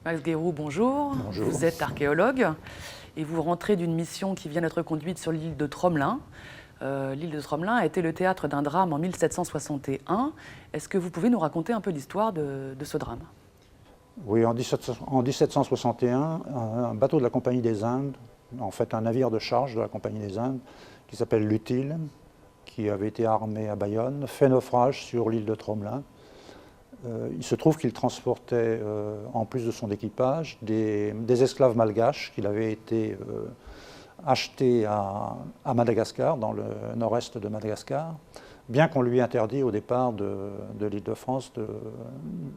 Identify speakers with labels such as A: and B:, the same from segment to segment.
A: Max Guérou, bonjour.
B: Bonjour.
A: Vous êtes archéologue et vous rentrez d'une mission qui vient d'être conduite sur l'île de Tromelin. L'île de Tromelin a été le théâtre d'un drame en 1761. Est-ce que vous pouvez nous raconter un peu l'histoire de ce drame?
B: Oui, en 1761, un bateau de la Compagnie des Indes, en fait un navire de charge de la Compagnie des Indes, qui s'appelle l'Utile, qui avait été armé à Bayonne, fait naufrage sur l'île de Tromelin. Il se trouve qu'il transportait, en plus de son équipage, des esclaves malgaches qu'il avait été achetés à Madagascar, dans le nord-est de Madagascar, bien qu'on lui ait interdit au départ de l'île de France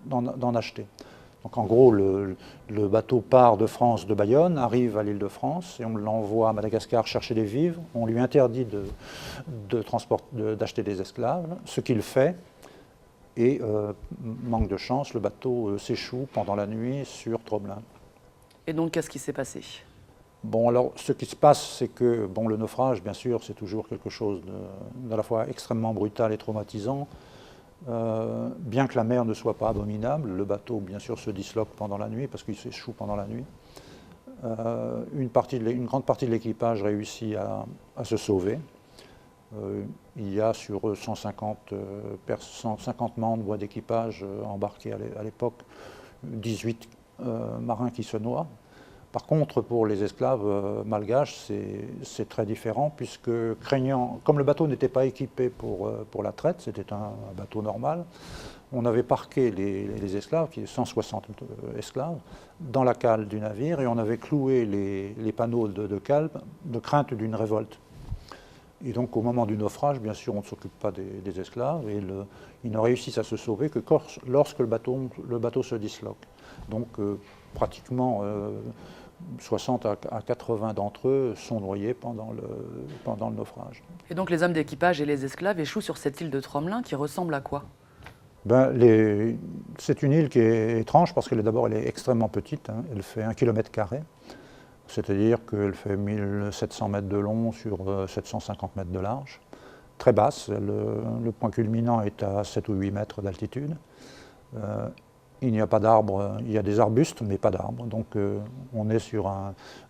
B: d'en acheter. Donc en gros, le bateau part de France, de Bayonne, arrive à l'île de France et on l'envoie à Madagascar chercher des vivres. On lui interdit d'acheter des esclaves, ce qu'il fait. Et manque de chance, le bateau s'échoue pendant la nuit sur Tromelin.
A: Et donc, qu'est-ce qui s'est passé?
B: Bon, alors, ce qui se passe, c'est que bon, le naufrage, bien sûr, c'est toujours quelque chose d'à la fois extrêmement brutal et traumatisant. Bien que la mer ne soit pas abominable, le bateau, bien sûr, se disloque pendant la nuit, parce qu'il s'échoue pendant la nuit. Une grande partie de l'équipage réussit à se sauver. Il y a sur 150 membres d'équipage embarqués à l'époque, 18 marins qui se noient. Par contre, pour les esclaves malgaches, c'est très différent, puisque comme le bateau n'était pas équipé pour la traite, c'était un bateau normal, on avait parqué les esclaves, qui est 160 esclaves, dans la cale du navire, et on avait cloué les panneaux de cale de crainte d'une révolte. Et donc au moment du naufrage, bien sûr, on ne s'occupe pas des esclaves, et ils ne réussissent à se sauver que lorsque le bateau se disloque. Donc pratiquement 60 à 80 d'entre eux sont noyés pendant le naufrage.
A: Et donc les hommes d'équipage et les esclaves échouent sur cette île de Tromelin qui ressemble à quoi?
B: C'est une île qui est étrange parce qu'elle elle est extrêmement petite, hein. Elle fait 1 km². C'est-à-dire qu'elle fait 1700 mètres de long sur 750 mètres de large, très basse. Le point culminant est à 7 ou 8 mètres d'altitude. Il n'y a pas d'arbres, il y a des arbustes, mais pas d'arbres. Donc on est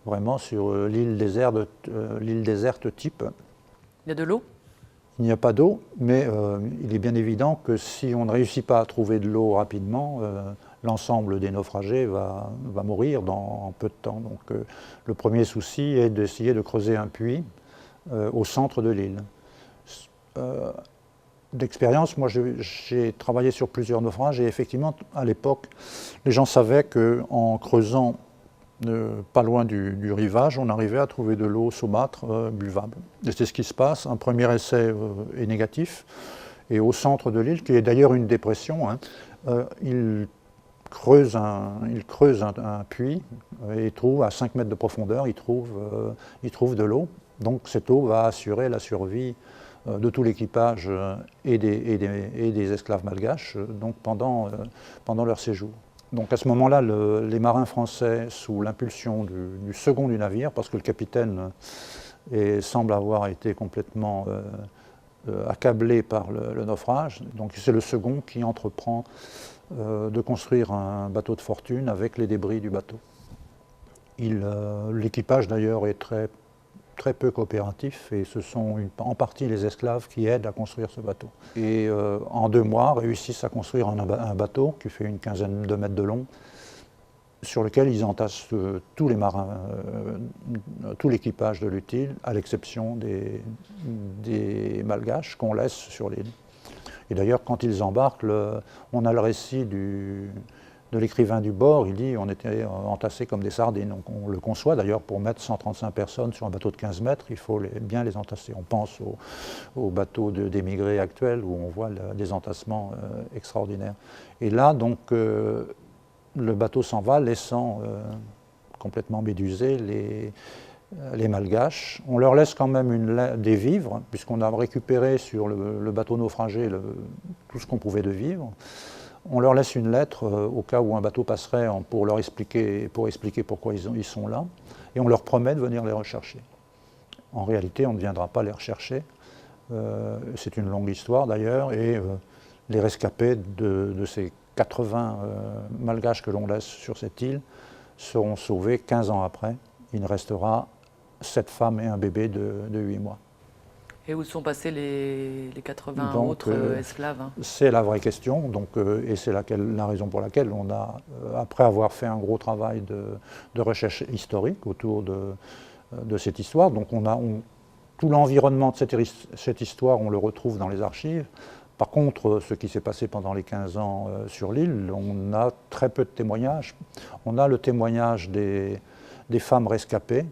B: vraiment sur l'île déserte type.
A: Il y a de l'eau?
B: Il n'y a pas d'eau, mais il est bien évident que si on ne réussit pas à trouver de l'eau rapidement, l'ensemble des naufragés va mourir en peu de temps. Donc le premier souci est d'essayer de creuser un puits au centre de l'île. D'expérience, moi j'ai travaillé sur plusieurs naufrages et effectivement à l'époque, les gens savaient qu'en creusant pas loin du rivage, on arrivait à trouver de l'eau saumâtre buvable. Et c'est ce qui se passe. Un premier essai est négatif. Et au centre de l'île, qui est d'ailleurs une dépression, hein, il creuse un puits et trouve à 5 mètres de profondeur, il trouve de l'eau. Donc cette eau va assurer la survie de tout l'équipage et des esclaves malgaches donc pendant leur séjour. Donc à ce moment-là, les marins français, sous l'impulsion du second du navire, parce que le capitaine semble avoir été complètement accablé par le naufrage, donc c'est le second qui entreprend de construire un bateau de fortune avec les débris du bateau. L'équipage d'ailleurs est très peu coopératif et ce sont en partie les esclaves qui aident à construire ce bateau. Et en 2 mois réussissent à construire un bateau qui fait une quinzaine de mètres de long, sur lequel ils entassent tous les marins, tout l'équipage de l'Utile, à l'exception des malgaches qu'on laisse sur l'île. Et d'ailleurs, quand ils embarquent, on a le récit de l'écrivain du bord, il dit on était entassés comme des sardines. Donc on le conçoit d'ailleurs, pour mettre 135 personnes sur un bateau de 15 mètres, il faut bien les entasser. On pense aux bateaux d'émigrés actuels où on voit des entassements extraordinaires. Et là, donc, le bateau s'en va, laissant complètement médusés les malgaches. On leur laisse quand même des vivres, puisqu'on a récupéré sur le bateau naufragé tout ce qu'on pouvait de vivres. On leur laisse une lettre au cas où un bateau passerait pour expliquer pourquoi ils sont là, et on leur promet de venir les rechercher. En réalité, on ne viendra pas les rechercher. C'est une longue histoire d'ailleurs, et les rescapés de ces 80 malgaches que l'on laisse sur cette île seront sauvés 15 ans après. Il ne restera 7 femmes et un bébé de 8 mois.
A: Et où sont passés les 80
B: Donc,
A: autres esclaves, hein?
B: C'est la vraie question, donc, et c'est la raison pour laquelle on a, après avoir fait un gros travail de recherche historique autour de cette histoire, donc tout l'environnement de cette histoire, on le retrouve dans les archives. Par contre, ce qui s'est passé pendant les 15 ans sur l'île, on a très peu de témoignages. On a le témoignage des femmes rescapées,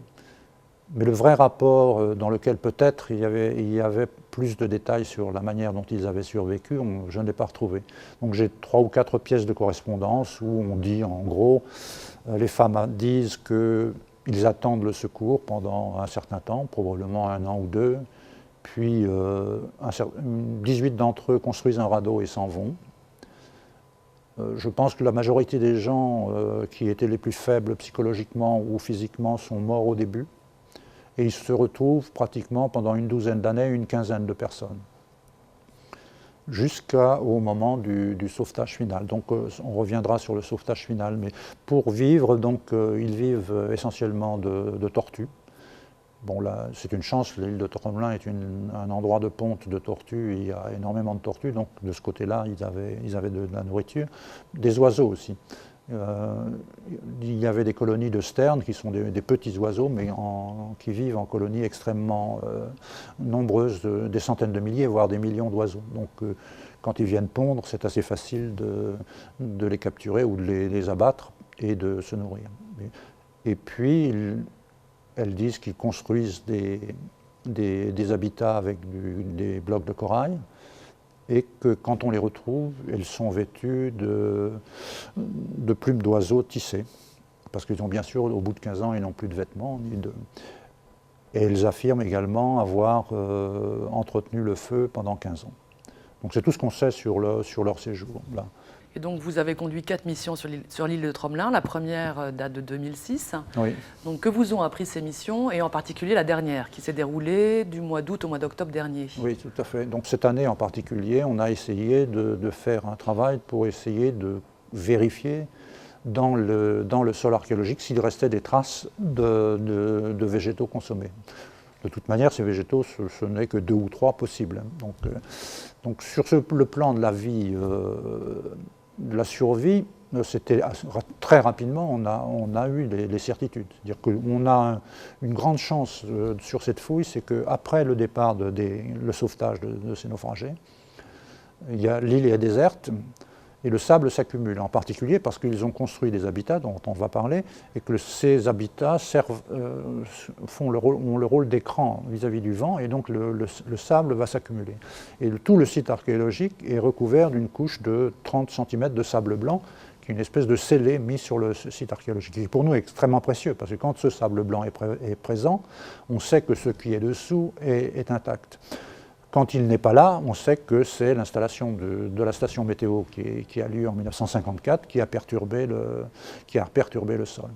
B: mais le vrai rapport dans lequel peut-être il y avait plus de détails sur la manière dont ils avaient survécu, je ne l'ai pas retrouvé. Donc j'ai 3 ou 4 pièces de correspondance où on dit en gros, les femmes disent qu'ils attendent le secours pendant un certain temps, probablement 1 an ou 2, puis 18 d'entre eux construisent un radeau et s'en vont. Je pense que la majorité des gens qui étaient les plus faibles psychologiquement ou physiquement sont morts au début. Et il se retrouve pratiquement pendant une douzaine d'années, une quinzaine de personnes, jusqu'au moment du sauvetage final. Donc on reviendra sur le sauvetage final, mais pour vivre, donc, ils vivent essentiellement de tortues. Bon là, c'est une chance, l'île de Tromelin est un endroit de ponte de tortues, il y a énormément de tortues, donc de ce côté-là, ils avaient de la nourriture. Des oiseaux aussi. Il y avait des colonies de sternes qui sont des petits oiseaux, mais qui vivent en colonies extrêmement nombreuses, des centaines de milliers, voire des millions d'oiseaux. Donc quand ils viennent pondre, c'est assez facile de les capturer ou de les abattre et de se nourrir. Et puis, elles disent qu'ils construisent des habitats avec des blocs de corail, et que quand on les retrouve, elles sont vêtues de plumes d'oiseaux tissées. Parce qu'ils ont bien sûr, au bout de 15 ans, ils n'ont plus de vêtements. Et elles affirment également avoir entretenu le feu pendant 15 ans. Donc c'est tout ce qu'on sait sur leur séjour, là.
A: Et donc vous avez conduit 4 missions sur l'île de Tromelin. La première date de 2006.
B: Oui.
A: Donc que vous ont appris ces missions, et en particulier la dernière, qui s'est déroulée du mois d'août au mois d'octobre dernier?
B: Oui, tout à fait. Donc cette année en particulier, on a essayé de faire un travail pour essayer de vérifier dans le sol archéologique s'il restait des traces de végétaux consommés. De toute manière, ces végétaux, ce n'est que 2 ou 3 possibles. Donc sur le plan de la vie, de la survie, c'était très rapidement, on a eu les certitudes. C'est-à-dire qu'on a une grande chance sur cette fouille, c'est qu'après le départ, le sauvetage de ces naufragés, l'île est déserte et le sable s'accumule, en particulier parce qu'ils ont construit des habitats dont on va parler, et que ces habitats ont le rôle d'écran vis-à-vis du vent, et donc le sable va s'accumuler. Et tout le site archéologique est recouvert d'une couche de 30 cm de sable blanc, qui est une espèce de scellé mis sur le site archéologique, qui pour nous est extrêmement précieux, parce que quand ce sable blanc est présent, on sait que ce qui est dessous est intact. Quand il n'est pas là, on sait que c'est l'installation de la station météo qui a lieu en 1954 qui a perturbé le sol.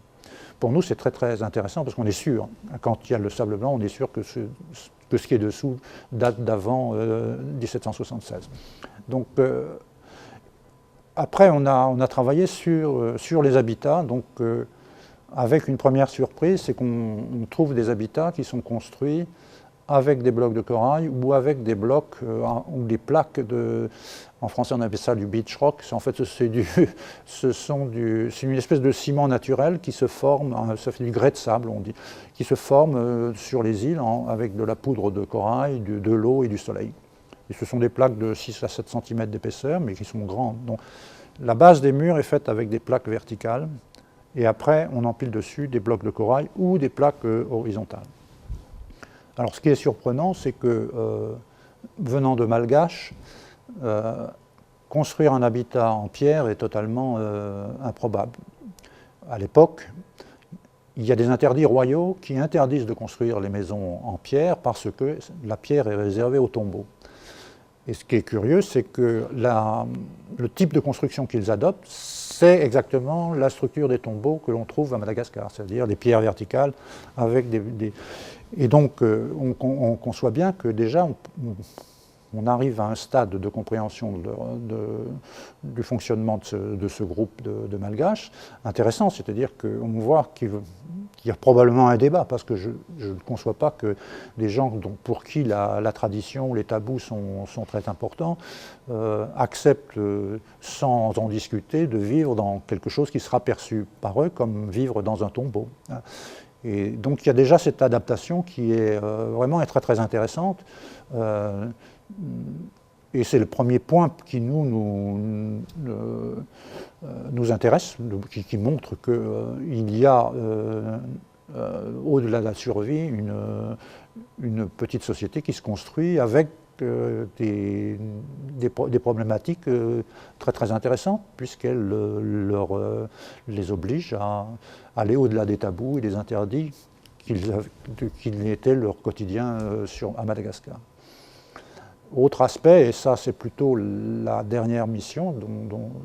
B: Pour nous, c'est très très intéressant parce qu'on est sûr, quand il y a le sable blanc, on est sûr que ce qui est dessous date d'avant 1776. Donc après, on a travaillé sur les habitats. Donc, avec une première surprise, c'est qu'on trouve des habitats qui sont construits avec des blocs de corail ou avec des blocs ou des plaques en français on appelle ça du beach rock. En fait, c'est une espèce de ciment naturel qui se forme, ça fait du grès de sable on dit, qui se forme sur les îles avec de la poudre de corail, de l'eau et du soleil. Et ce sont des plaques de 6 à 7 cm d'épaisseur, mais qui sont grandes. Donc, la base des murs est faite avec des plaques verticales, et après on empile dessus des blocs de corail ou des plaques horizontales. Alors ce qui est surprenant, c'est que, venant de Malgaches, construire un habitat en pierre est totalement improbable. À l'époque, il y a des interdits royaux qui interdisent de construire les maisons en pierre parce que la pierre est réservée aux tombeaux. Et ce qui est curieux, c'est que le type de construction qu'ils adoptent, c'est exactement la structure des tombeaux que l'on trouve à Madagascar, c'est-à-dire des pierres verticales avec Et donc, on conçoit bien que déjà, on arrive à un stade de compréhension du fonctionnement de ce groupe de Malgaches intéressant, c'est-à-dire qu'on voit qu'il y a probablement un débat, parce que je ne conçois pas que des gens pour qui la tradition, les tabous sont très importants, acceptent sans en discuter de vivre dans quelque chose qui sera perçu par eux comme vivre dans un tombeau. Et donc il y a déjà cette adaptation qui est vraiment très très intéressante. Et c'est le premier point qui nous intéresse, qui montre qu'il y a, au-delà de la survie, une petite société qui se construit avec des problématiques très très intéressantes, puisqu'elles les obligent à aller au-delà des tabous et des interdits qui étaient leur quotidien à Madagascar. Autre aspect, et ça c'est plutôt la dernière mission,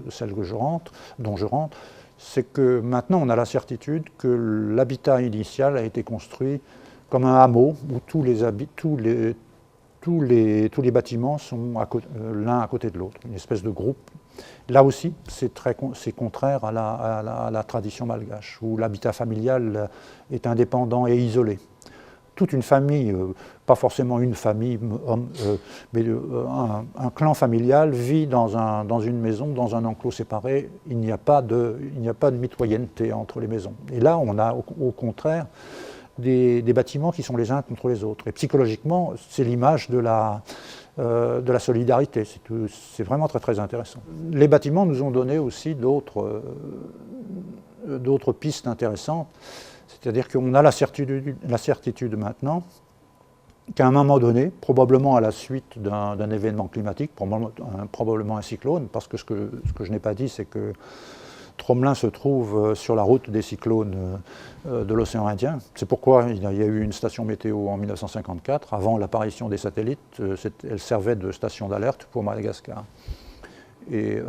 B: celle dont je rentre, c'est que maintenant on a la certitude que l'habitat initial a été construit comme un hameau où tous les bâtiments sont l'un à côté de l'autre, une espèce de groupe. Là aussi, c'est contraire à la tradition malgache, où l'habitat familial est indépendant et isolé. Toute une famille, pas forcément une famille, mais un clan familial vit dans une maison, dans un enclos séparé. Il n'y a pas de mitoyenneté entre les maisons. Et là, on a au contraire des bâtiments qui sont les uns contre les autres. Et psychologiquement, c'est l'image de la solidarité. C'est vraiment très très intéressant. Les bâtiments nous ont donné aussi d'autres pistes intéressantes. C'est-à-dire qu'on a la certitude maintenant qu'à un moment donné, probablement à la suite d'un événement climatique, probablement un cyclone, parce que ce que je n'ai pas dit, c'est que Tromelin se trouve sur la route des cyclones de l'océan Indien. C'est pourquoi il y a eu une station météo en 1954. Avant l'apparition des satellites, elle servait de station d'alerte pour Madagascar. Et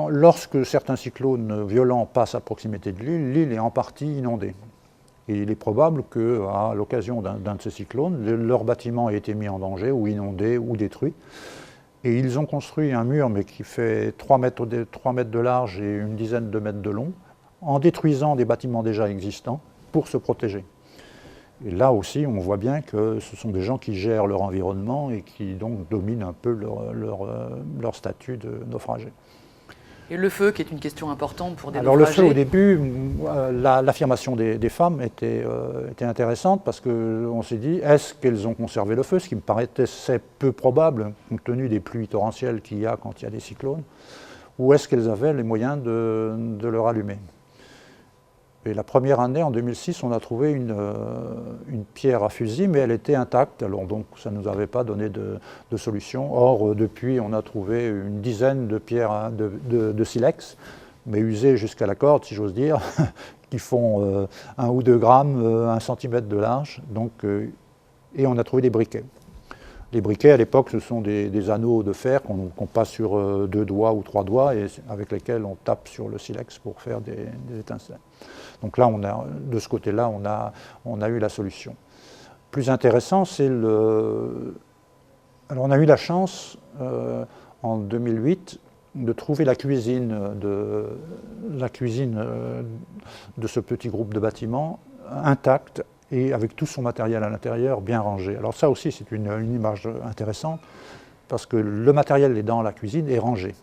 B: lorsque certains cyclones violents passent à proximité de l'île est en partie inondée. Et il est probable qu'à l'occasion d'un de ces cyclones, leur bâtiment ait été mis en danger, ou inondé, ou détruit. Et ils ont construit un mur, mais qui fait 3 mètres de large et une dizaine de mètres de long, en détruisant des bâtiments déjà existants pour se protéger. Et là aussi, on voit bien que ce sont des gens qui gèrent leur environnement et qui donc dominent un peu leur statut de naufragés.
A: Et le feu, qui est une question importante pour des
B: naufragés. Alors le feu, au début, l'affirmation des femmes était intéressante, parce qu'on s'est dit, est-ce qu'elles ont conservé le feu, ce qui me paraissait peu probable, compte tenu des pluies torrentielles qu'il y a quand il y a des cyclones, ou est-ce qu'elles avaient les moyens de le rallumer. Et la première année, en 2006, on a trouvé une pierre à fusil, mais elle était intacte, alors donc ça ne nous avait pas donné de solution. Or, depuis, on a trouvé une dizaine de pierres de silex, mais usées jusqu'à la corde, si j'ose dire, qui font 1 ou 2 grammes, 1 centimètre de large, et on a trouvé des briquets. Les briquets, à l'époque, ce sont des anneaux de fer qu'on passe sur 2 doigts ou 3 doigts, et avec lesquels on tape sur le silex pour faire des étincelles. Donc là, de ce côté-là, on a eu la solution. Plus intéressant, c'est Alors on a eu la chance, en 2008, de trouver la cuisine de ce petit groupe de bâtiments intacte, et avec tout son matériel à l'intérieur bien rangé. Alors ça aussi, c'est une image intéressante, parce que le matériel dans la cuisine est rangé.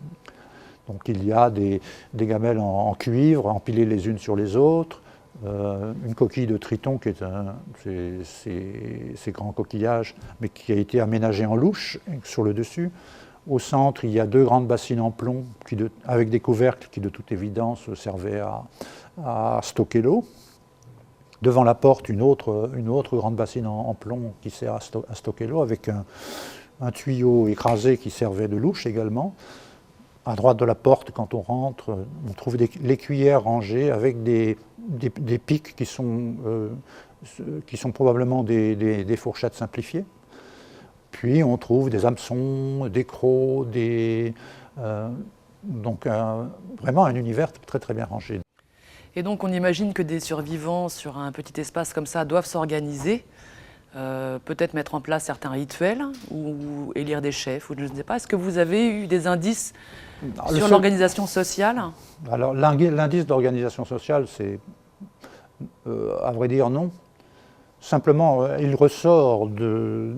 B: Donc il y a des gamelles en cuivre, empilées les unes sur les autres, une coquille de triton qui est ces grands coquillages, mais qui a été aménagée en louche sur le dessus. Au centre, il y a 2 grandes bassines en plomb avec des couvercles qui, de toute évidence, servaient à stocker l'eau. Devant la porte, une autre grande bassine en plomb qui sert à stocker l'eau, avec un tuyau écrasé qui servait de louche également. À droite de la porte, quand on rentre, on trouve les cuillères rangées avec des pics qui sont probablement des fourchettes simplifiées. Puis on trouve des hameçons, des crocs, donc vraiment un univers très très bien rangé.
A: Et donc on imagine que des survivants sur un petit espace comme ça doivent s'organiser. peut-être mettre en place certains rituels ou élire des chefs, ou je ne sais pas. Est-ce que vous avez eu des indices sur l'organisation sociale?
B: Alors l'indice d'organisation sociale, c'est, à vrai dire, non. Simplement, il ressort de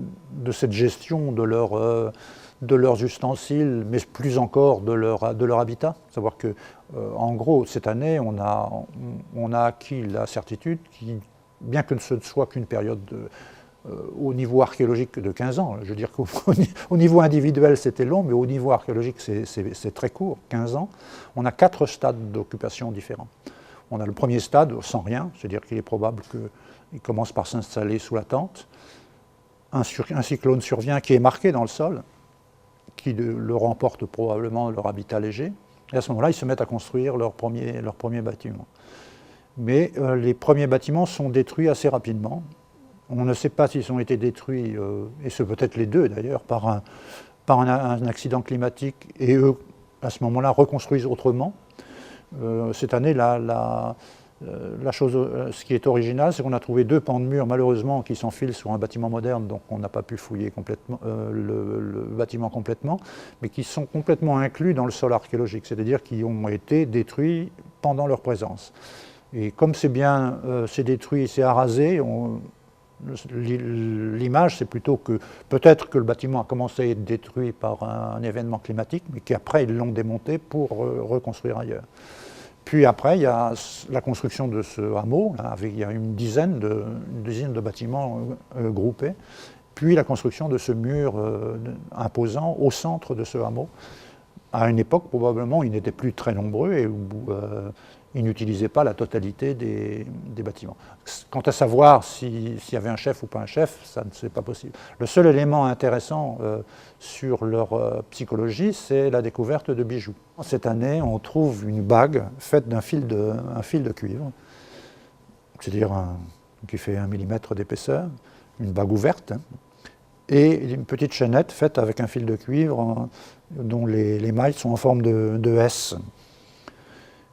B: cette gestion de leurs ustensiles, mais plus encore de leur habitat. Savoir que, en gros, cette année, on a acquis la certitude, bien que ce ne soit qu'une période au niveau archéologique de 15 ans, je veux dire qu'au niveau individuel c'était long, mais au niveau archéologique c'est très court, 15 ans, on a 4 stades d'occupation différents. On a le premier stade sans rien, c'est-à-dire qu'il est probable qu'il commence par s'installer sous la tente. Un cyclone survient qui est marqué dans le sol, qui leur emporte probablement leur habitat léger. Et à ce moment-là, ils se mettent à construire leur premier bâtiment. Mais les premiers bâtiments sont détruits assez rapidement. On ne sait pas s'ils ont été détruits, et c'est peut-être les deux d'ailleurs, par un accident climatique, et eux, à ce moment-là, reconstruisent autrement. Cette année, ce qui est original, c'est qu'on a trouvé 2 pans de mur, malheureusement, qui s'enfilent sur un bâtiment moderne, donc on n'a pas pu fouiller complètement, le bâtiment complètement, mais qui sont complètement inclus dans le sol archéologique, c'est-à-dire qui ont été détruits pendant leur présence. Et comme c'est détruit, c'est arasé, l'image, c'est plutôt que peut-être que le bâtiment a commencé à être détruit par un événement climatique, mais qu'après ils l'ont démonté pour reconstruire ailleurs. Puis après, il y a la construction de ce hameau, là, il y a une dizaine de bâtiments groupés, puis la construction de ce mur imposant au centre de ce hameau. À une époque, probablement, ils n'étaient plus très nombreux et où ils n'utilisaient pas la totalité des bâtiments. Quant à savoir s'il y avait un chef ou pas un chef, ça ne c'est pas possible. Le seul élément intéressant sur leur psychologie, c'est la découverte de bijoux. Cette année, on trouve une bague faite d'un fil de cuivre, c'est-à-dire qui fait 1 millimètre d'épaisseur, une bague ouverte, et une petite chaînette faite avec un fil de cuivre dont les mailles sont en forme de S.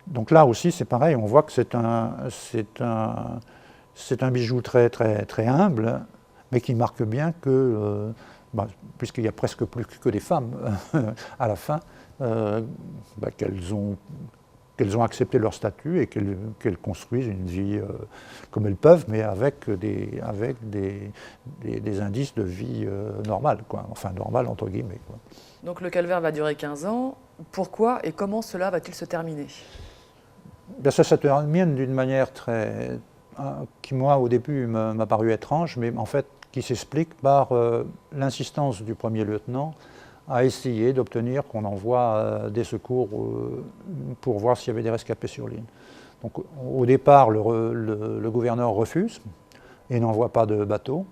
B: Donc là aussi, c'est pareil, on voit que c'est un bijou très, très, très humble, mais qui marque bien que, puisqu'il n'y a presque plus que des femmes à la fin, qu'elles ont accepté leur statut et qu'elles construisent une vie comme elles peuvent, mais avec des indices de vie normale, quoi. Enfin normale entre guillemets, quoi.
A: Donc le calvaire va durer 15 ans. Pourquoi et comment cela va-t-il se terminer?
B: Ça se termine d'une manière qui, moi, au début, m'a paru étrange, mais en fait, qui s'explique par l'insistance du premier lieutenant à essayer d'obtenir qu'on envoie des secours pour voir s'il y avait des rescapés sur l'île. Donc, au départ, le gouverneur refuse et n'envoie pas de bateau.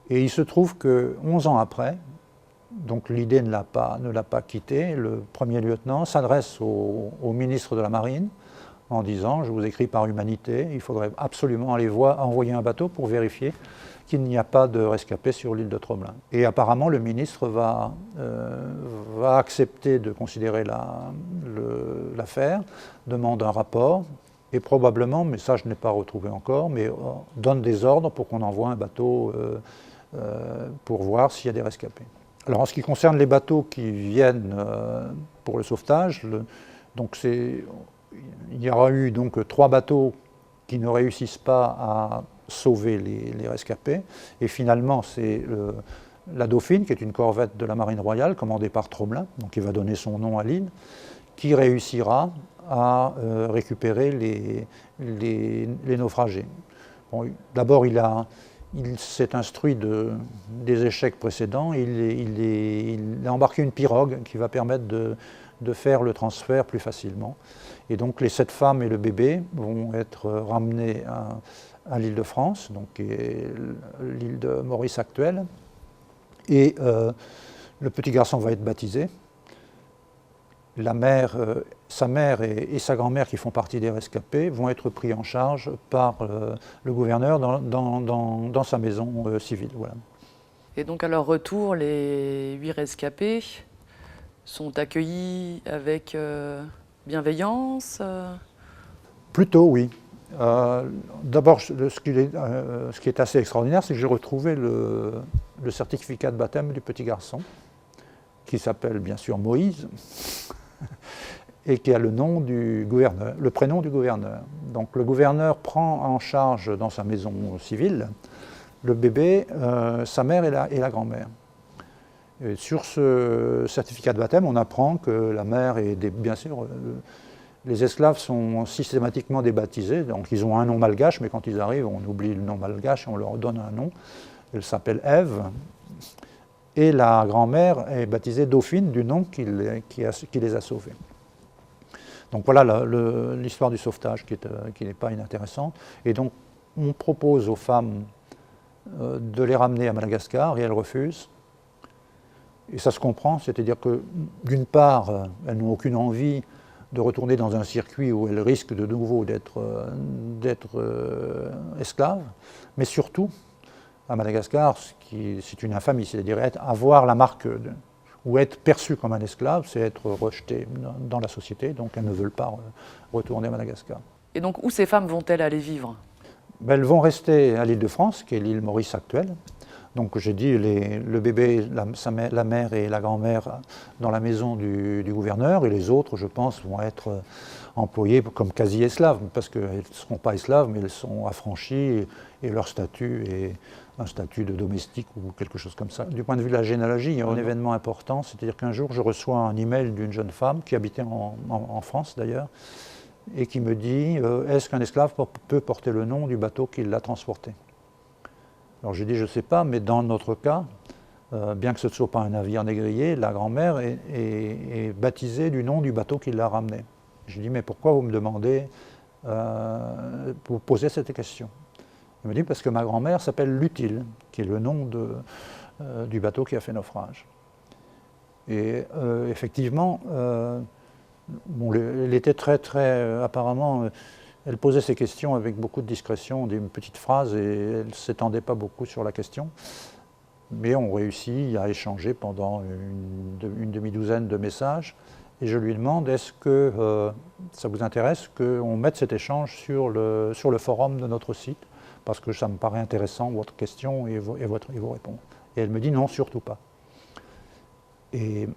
B: Et il se trouve que 11 ans après, donc l'idée ne l'a pas quitté, le premier lieutenant s'adresse au ministre de la Marine en disant « Je vous écris par humanité, il faudrait absolument envoyer un bateau pour vérifier qu'il n'y a pas de rescapés sur l'île de Tromelin. » Et apparemment, le ministre va accepter de considérer l'affaire, demande un rapport, et probablement, mais ça je n'ai pas retrouvé encore, mais donne des ordres pour qu'on envoie un bateau pour voir s'il y a des rescapés. Alors en ce qui concerne les bateaux qui viennent pour le sauvetage, il y aura eu donc 3 bateaux qui ne réussissent pas à sauver les rescapés. Et finalement, c'est la Dauphine, qui est une corvette de la Marine royale, commandée par Tromelin, donc qui va donner son nom à l'île, qui réussira à récupérer les naufragés. Bon, d'abord, il s'est instruit des échecs précédents. Il a embarqué une pirogue qui va permettre de faire le transfert plus facilement. Et donc les 7 femmes et le bébé vont être ramenés à l'île de France, donc qui est l'île de Maurice actuelle. Et le petit garçon va être baptisé. Sa mère et sa grand-mère, qui font partie des rescapés, vont être pris en charge par le gouverneur dans sa maison civile. Voilà.
A: Et donc à leur retour, les 8 rescapés sont accueillis avec bienveillance?
B: Plutôt, oui. D'abord, ce qui est assez extraordinaire, c'est que j'ai retrouvé le certificat de baptême du petit garçon, qui s'appelle bien sûr Moïse, et qui a le nom du gouverneur, le prénom du gouverneur. Donc le gouverneur prend en charge dans sa maison civile le bébé, sa mère et la grand-mère. Et sur ce certificat de baptême, on apprend que la mère est bien sûr. Les esclaves sont systématiquement débaptisés, donc ils ont un nom malgache, mais quand ils arrivent, on oublie le nom malgache et on leur donne un nom. Elle s'appelle Ève, et la grand-mère est baptisée Dauphine du nom qui les a sauvés. Donc voilà l'histoire du sauvetage qui n'est pas inintéressante. Et donc on propose aux femmes de les ramener à Madagascar et elles refusent. Et ça se comprend, c'est-à-dire que d'une part, elles n'ont aucune envie de retourner dans un circuit où elles risquent de nouveau d'être esclaves, mais surtout, à Madagascar, c'est une infamie, c'est-à-dire avoir la marque ou être perçu comme un esclave, c'est être rejeté dans la société, donc elles ne veulent pas retourner à Madagascar.
A: Et donc, où ces femmes vont-elles aller vivre?
B: Elles vont rester à l'île de France, qui est l'île Maurice actuelle. Donc j'ai dit le bébé, la mère et la grand-mère dans la maison du gouverneur, et les autres, je pense, vont être employés comme quasi-esclaves, parce qu'elles ne seront pas esclaves, mais elles sont affranchies, et leur statut est un statut de domestique ou quelque chose comme ça. Du point de vue de la généalogie, il y a un événement important, c'est-à-dire qu'un jour, je reçois un email d'une jeune femme, qui habitait en France d'ailleurs, et qui me dit « Est-ce qu'un esclave peut porter le nom du bateau qui l'a transporté ?» Alors j'ai dit, je ne sais pas, mais dans notre cas, bien que ce ne soit pas un navire négrier, la grand-mère est baptisée du nom du bateau qui l'a ramené. J'ai dit, mais pourquoi vous me demandez, vous posez cette question? Il me dit, parce que ma grand-mère s'appelle Lutile, qui est le nom du bateau qui a fait naufrage. Et effectivement, elle était très apparemment... Elle posait ces questions avec beaucoup de discrétion, des petites phrases, et elle ne s'étendait pas beaucoup sur la question. Mais on réussit à échanger pendant une demi-douzaine de messages. Et je lui demande, est-ce que ça vous intéresse qu'on mette cet échange sur le forum de notre site? Parce que ça me paraît intéressant, votre question et vos réponses. Et elle me dit, non, surtout pas. Et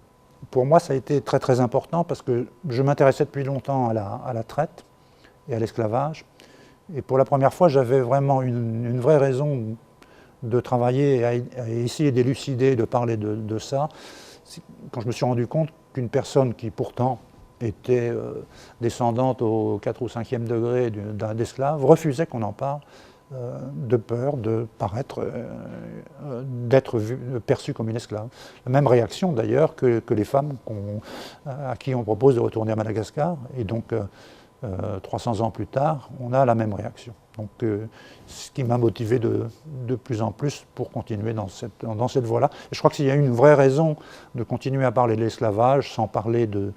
B: pour moi, ça a été très très important, parce que je m'intéressais depuis longtemps à la traite et à l'esclavage. Et pour la première fois, j'avais vraiment une vraie raison de travailler à essayer d'élucider, de parler de ça. Quand je me suis rendu compte qu'une personne qui pourtant était descendante au 4 ou 5e degré d'esclave refusait qu'on en parle, de peur de paraître, d'être perçue comme une esclave. La même réaction d'ailleurs que les femmes à qui on propose de retourner à Madagascar. Et donc, 300 ans plus tard, on a la même réaction. Donc, ce qui m'a motivé de plus en plus pour continuer dans cette voie-là. Et je crois que s'il y a une vraie raison de continuer à parler de l'esclavage sans parler de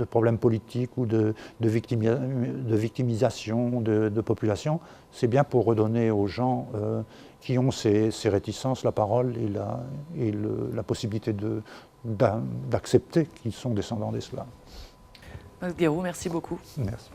B: problèmes politiques ou de victimisation de population, c'est bien pour redonner aux gens qui ont ces réticences la parole et la possibilité d'accepter qu'ils sont descendants d'esclaves.
A: Guérou, merci beaucoup.
B: Merci.